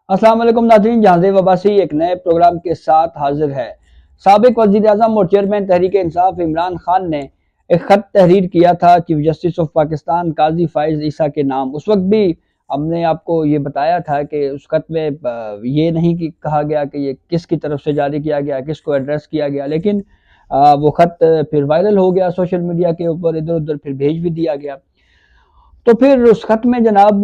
अस्सलाम वालेकुम नाज़रीन, जहाज़े वबासी एक नए प्रोग्राम के साथ हाजिर है। साबिक वज़ीर आज़म और चेयरमैन तहरीक इंसाफ इमरान खान ने एक ख़त तहरीर किया था चीफ जस्टिस ऑफ पाकिस्तान काजी फ़ाइज़ ईसा के नाम। उस वक्त भी हमने आपको ये बताया था कि उस ख़त में ये नहीं कि कहा गया कि ये किसकी तरफ से जारी किया गया, किसको एड्रेस किया गया, लेकिन वो ख़त फिर वायरल हो गया सोशल मीडिया के ऊपर, इधर उधर फिर भेज भी दिया गया। तो फिर उस खत में जनाब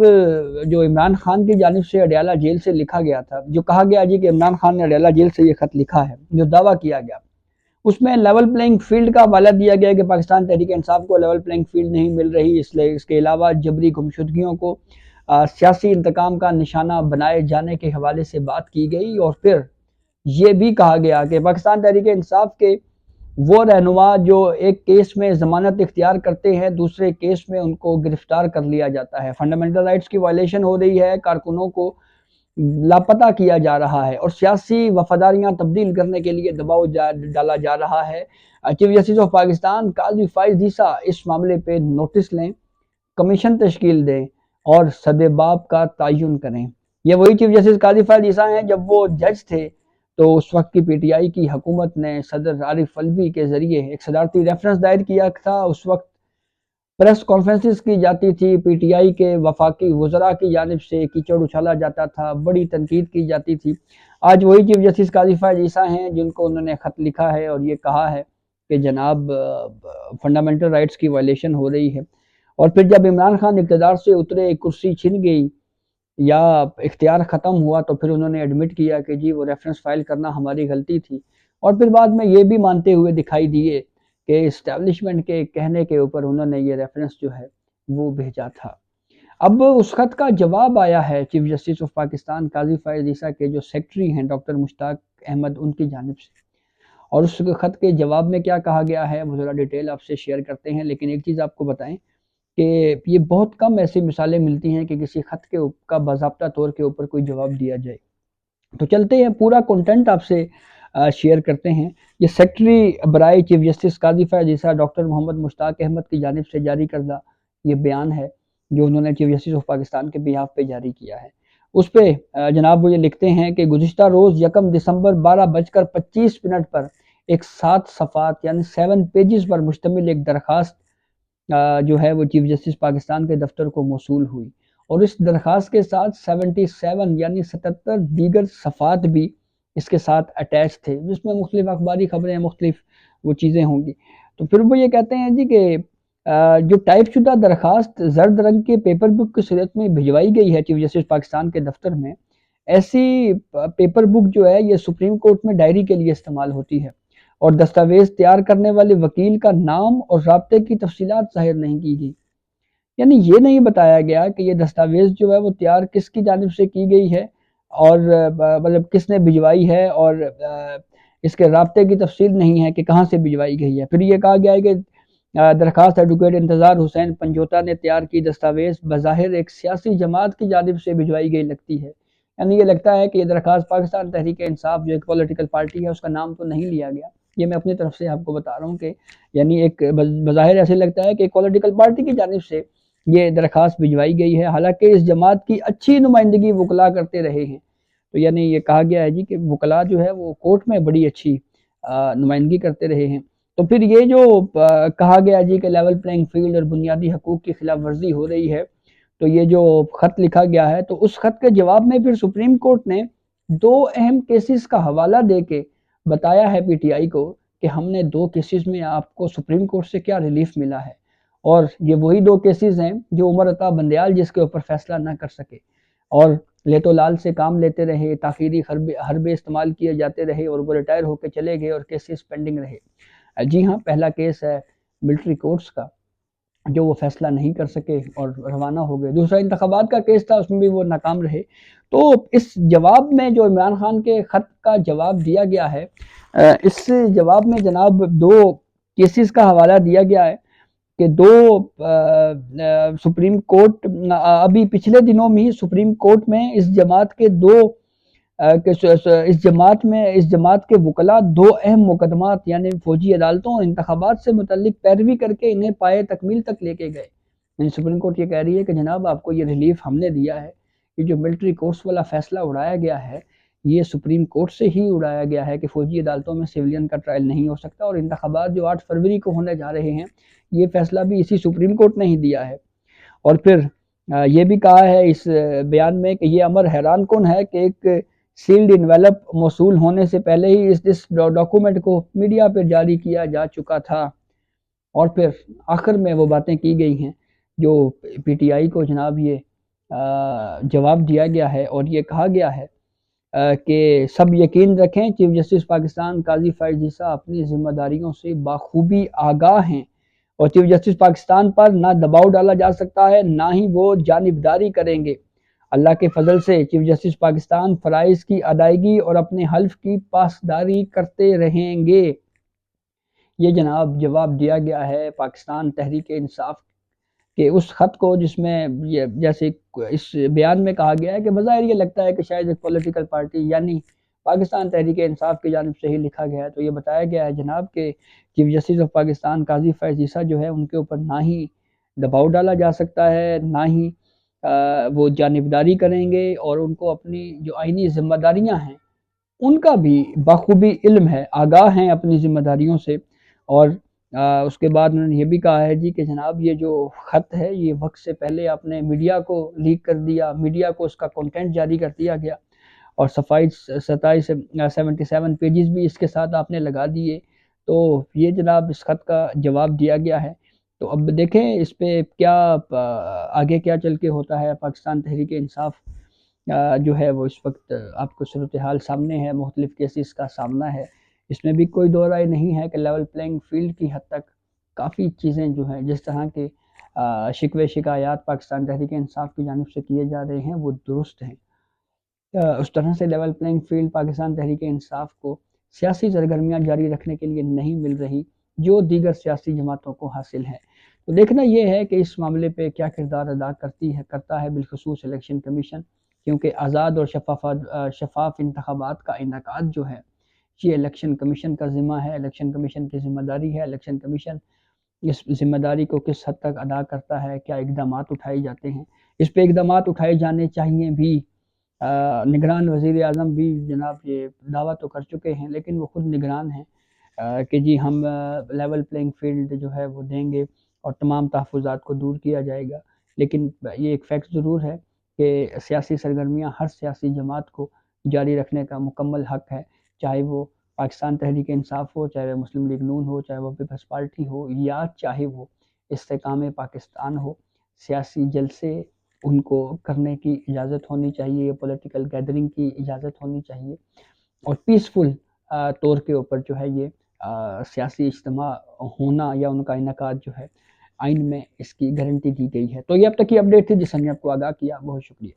जो इमरान खान की जानिब से अडयाला जेल से लिखा गया था, जो कहा गया जी कि इमरान खान ने अडयाला जेल से ये खत लिखा है, जो दावा किया गया, उसमें लेवल प्लेइंग फील्ड का हवाला दिया गया कि पाकिस्तान तहरीक इंसाफ को लेवल प्लेइंग फील्ड नहीं मिल रही, इसलिए इसके अलावा जबरी गुमशुदगियों को सियासी इंतकाम का निशाना बनाए जाने के हवाले से बात की गई। और फिर ये भी कहा गया कि पाकिस्तान तहरीक इंसाफ के वो रहनुमा जो एक केस में ज़मानत इख्तियार करते हैं, दूसरे केस में उनको गिरफ्तार कर लिया जाता है। फंडामेंटल राइट्स की वायलेशन हो रही है, कारकुनों को लापता किया जा रहा है और सियासी वफादारियां तब्दील करने के लिए दबाव डाला जा रहा है। चीफ जस्टिस ऑफ पाकिस्तान काजी फ़ाइज़ ईसा इस मामले पे नोटिस लें, कमीशन तश्कील दें और सदेबाब का तयन करें। ये वही चीफ जस्टिस काजी फ़ाइज़ ईसा हैं जब वो जज थे तो उस वक्त की पीटीआई की हुकूमत ने सदर आरिफ अलवी के ज़रिए एक सदारती रेफरेंस दायर किया था। उस वक्त प्रेस कॉन्फ्रेंसिस की जाती थी, पीटीआई के वफाकी वज़रा की जानिब से कीचड़ उछाला जाता था, बड़ी तनकीद की जाती थी। आज वही चीफ जस्टिस काजी फ़ाइज़ ईसा हैं जिनको उन्होंने ख़त लिखा है और ये कहा है कि जनाब फंडामेंटल राइट्स की वायलेशन हो रही है। और फिर जब इमरान खान इक़्तिदार से उतरे, कुर्सी छिन गई या इख्तियार ख़त्म हुआ, तो फिर उन्होंने एडमिट किया कि जी वो रेफरेंस फाइल करना हमारी गलती थी। और फिर बाद में ये भी मानते हुए दिखाई दिए कि इस्टेब्लिशमेंट के कहने के ऊपर उन्होंने ये रेफरेंस जो है वो भेजा था। अब उस खत का जवाब आया है चीफ जस्टिस ऑफ पाकिस्तान काजी फ़ाइज़ ईसा के जो सेक्रेटरी हैं डॉक्टर मुश्ताक अहमद, उनकी जानिब से। और उस खत के जवाब में क्या कहा गया है वो ज़रा डिटेल आपसे शेयर करते हैं, लेकिन एक चीज़ आपको बताएं कि ये बहुत कम ऐसी मिसालें मिलती हैं कि किसी खत के का बाज़ाब्ता तौर के ऊपर कोई जवाब दिया जाए। तो चलते हैं, पूरा कंटेंट आपसे शेयर करते हैं। ये सेक्रेटरी बराए चीफ जस्टिस काजी फ़ाइज़ ईसा डॉक्टर मोहम्मद मुश्ताक अहमद की जानिब से जारी करदा ये बयान है जो उन्होंने चीफ जस्टिस ऑफ पाकिस्तान के बिहाफ पे जारी किया है। उस पर जनाब वो ये लिखते हैं कि गुज़िश्ता रोज़ 1 दिसंबर 12:25 पर एक 7 सफ़ात यानी 7 पेजेस पर मुश्तमिल एक दरख्वास्त जो है वो चीफ जस्टिस पाकिस्तान के दफ्तर को मौसूल हुई और इस दरख्वास्त के साथ 77 यानी 77 दीगर सफ़ात भी इसके साथ अटैच थे, जिसमें मुख्तलिफ अखबारी खबरें, मुख्तलिफ वो चीज़ें होंगी। तो फिर वो ये कहते हैं जी कि जो टाइप शुदा दरख्वास्त जर्द रंग के पेपर बुक की सूरत में भिजवाई गई है चीफ जस्टिस पाकिस्तान के दफ्तर में, ऐसी पेपर बुक जो है ये सुप्रीम कोर्ट में डायरी के लिए इस्तेमाल होती है और दस्तावेज तैयार करने वाले वकील का नाम और राब्ते की तफसीलात ज़ाहिर नहीं की गई। यानी ये नहीं बताया गया कि ये दस्तावेज जो है वो तैयार किसकी जानिब से की गई है और मतलब किसने भिजवाई है, और इसके राब्ते की तफसील नहीं है कि कहाँ से भिजवाई गई है। फिर ये कहा गया है कि दरखास्त एडवोकेट इंतज़ार हुसैन पंजोता ने तैयार की दस्तावेज बज़ाहिर एक सियासी जमात की जानिब से भिजवाई गई लगती है। यानी ये लगता है कि ये दरखास्त पाकिस्तान तहरीक इंसाफ जो एक पॉलिटिकल पार्टी है उसका नाम तो नहीं लिया गया। ये मैं अपनी तरफ से आपको बता रहा हूँ कि यानी एक बज़ाहिर ऐसे लगता है कि एक पॉलिटिकल पार्टी की जानिब से ये दरख्वास्त भिजवाई गई है, हालांकि इस जमात की अच्छी नुमाइंदगी वकला करते रहे हैं। तो यानी ये कहा गया है जी कि वकला जो है वो कोर्ट में बड़ी अच्छी नुमाइंदगी करते रहे हैं। तो फिर ये जो कहा गया जी कि लेवल प्लेइंग फील्ड और बुनियादी हकूक़ की खिलाफ वर्जी हो रही है, तो ये जो ख़त लिखा गया है तो उस ख़त के जवाब में फिर सुप्रीम कोर्ट ने 2 अहम केसेस का हवाला दे के बताया है पीटीआई को कि हमने 2 केसेस में आपको सुप्रीम कोर्ट से क्या रिलीफ मिला है, और ये वही 2 केसेस हैं जो उमर अता बंदयाल जिसके ऊपर फैसला ना कर सके और लेतो लाल से काम लेते रहे, ताखीरी हरबे इस्तेमाल किए जाते रहे और वो रिटायर होकर चले गए और केसेस पेंडिंग रहे। जी हाँ, पहला केस है मिलिट्री कोर्ट्स का जो वो फैसला नहीं कर सके और रवाना हो गए। दूसरा इंतखाबात का केस था, उसमें भी वो नाकाम रहे। तो इस जवाब में जो इमरान खान के ख़त का जवाब दिया गया है, इस जवाब में जनाब 2 केसेस का हवाला दिया गया है कि 2 सुप्रीम कोर्ट अभी पिछले दिनों में ही सुप्रीम कोर्ट में इस जमात के 2 इस जमात के वकला 2 अहम मुकदमात यानी फौजी अदालतों और इंतखाबात से मुतल्लिक पैरवी करके इन्हें पाए तकमील तक लेके गए। यानी सुप्रीम कोर्ट ये कह रही है कि जनाब आपको ये रिलीफ हमने दिया है یہ جو ملٹری کورٹس والا فیصلہ اڑایا گیا ہے یہ سپریم کورٹ سے ہی اڑایا گیا ہے کہ فوجی عدالتوں میں سویلین کا ٹرائل نہیں ہو سکتا، اور انتخابات جو 8 فروری کو ہونے جا رہے ہیں یہ فیصلہ بھی اسی سپریم کورٹ نے ہی دیا ہے۔ اور پھر یہ بھی کہا ہے اس بیان میں کہ یہ امر حیران کن ہے کہ ایک سیلڈ انویلپ موصول ہونے سے پہلے ہی اس ڈاکومنٹ کو میڈیا پر جاری کیا جا چکا تھا۔ اور پھر آخر میں وہ باتیں کی گئی ہیں جو پی ٹی آئی کو جناب یہ جواب دیا گیا ہے، اور یہ کہا گیا ہے کہ سب یقین رکھیں چیف جسٹس پاکستان قاضی فائز عیسیٰ اپنی ذمہ داریوں سے بخوبی آگاہ ہیں، اور چیف جسٹس پاکستان پر نہ دباؤ ڈالا جا سکتا ہے نہ ہی وہ جانبداری کریں گے۔ اللہ کے فضل سے چیف جسٹس پاکستان فرائض کی ادائیگی اور اپنے حلف کی پاسداری کرتے رہیں گے۔ یہ جناب جواب دیا گیا ہے پاکستان تحریک انصاف کہ اس خط کو جس میں یہ جیسے اس بیان میں کہا گیا ہے کہ بظاہر یہ لگتا ہے کہ شاید ایک پولیٹیکل پارٹی یعنی پاکستان تحریک انصاف کی جانب سے ہی لکھا گیا ہے، تو یہ بتایا گیا ہے جناب کہ چیف جسٹس آف پاکستان قاضی فائز عیسیٰ جو ہے ان کے اوپر نہ ہی دباؤ ڈالا جا سکتا ہے نہ ہی وہ جانبداری کریں گے، اور ان کو اپنی جو آئینی ذمہ داریاں ہیں ان کا بھی بخوبی علم ہے، آگاہ ہیں اپنی ذمہ داریوں سے۔ اور اس کے بعد انہوں نے یہ بھی کہا ہے جی کہ جناب یہ جو خط ہے یہ وقت سے پہلے آپ نے میڈیا کو لیک کر دیا، میڈیا کو اس کا کنٹینٹ جاری کر دیا گیا، اور 77 پیجز بھی اس کے ساتھ آپ نے لگا دیے، تو یہ جناب اس خط کا جواب دیا گیا ہے۔ تو اب دیکھیں اس پہ کیا آگے کیا چل کے ہوتا ہے۔ پاکستان تحریک انصاف جو ہے وہ اس وقت آپ کو صورتحال سامنے ہے، مختلف کیسز کا سامنا ہے، اس میں بھی کوئی دو رائے نہیں ہے کہ لیول پلینگ فیلڈ کی حد تک کافی چیزیں جو ہیں جس طرح کے شکوے شکایات پاکستان تحریک انصاف کی جانب سے کیے جا رہے ہیں وہ درست ہیں۔ اس طرح سے level playing field Pakistan Tehreek Insaf کو سیاسی سرگرمیاں جاری رکھنے کے لیے نہیں مل رہی جو دیگر سیاسی جماعتوں کو حاصل ہے۔ تو دیکھنا یہ ہے کہ اس معاملے پہ کیا کردار ادا کرتا ہے بالخصوص الیکشن کمیشن، کیونکہ آزاد اور شفاف انتخابات کا انعقاد جو ہے یہ الیکشن کمیشن کا ذمہ ہے، الیکشن کمیشن کی ذمہ داری ہے۔ الیکشن کمیشن اس ذمہ داری کو کس حد تک ادا کرتا ہے، کیا اقدامات اٹھائے جاتے ہیں، اس پہ اقدامات اٹھائے جانے چاہیے بھی۔ نگران وزیر اعظم بھی جناب یہ دعویٰ تو کر چکے ہیں لیکن وہ خود نگران ہیں کہ جی ہم لیول پلینگ فیلڈ جو ہے وہ دیں گے اور تمام تحفظات کو دور کیا جائے گا، لیکن یہ ایک فیکٹ ضرور ہے کہ سیاسی سرگرمیاں ہر سیاسی جماعت کو جاری رکھنے کا مکمل حق ہے، چاہے وہ پاکستان تحریک انصاف ہو، چاہے وہ مسلم لیگ نون ہو، چاہے وہ پیپلز پارٹی ہو، یا چاہے وہ استحکام پاکستان ہو۔ سیاسی جلسے ان کو کرنے کی اجازت ہونی چاہیے، پولیٹیکل گیدرنگ کی اجازت ہونی چاہیے، اور پیسفل طور کے اوپر جو ہے یہ سیاسی اجتماع ہونا یا ان کا انعقاد جو ہے آئین میں اس کی گارنٹی دی گئی ہے۔ تو یہ اب تک کی اپڈیٹ تھی جس نے آپ کو آگاہ کیا، بہت شکریہ۔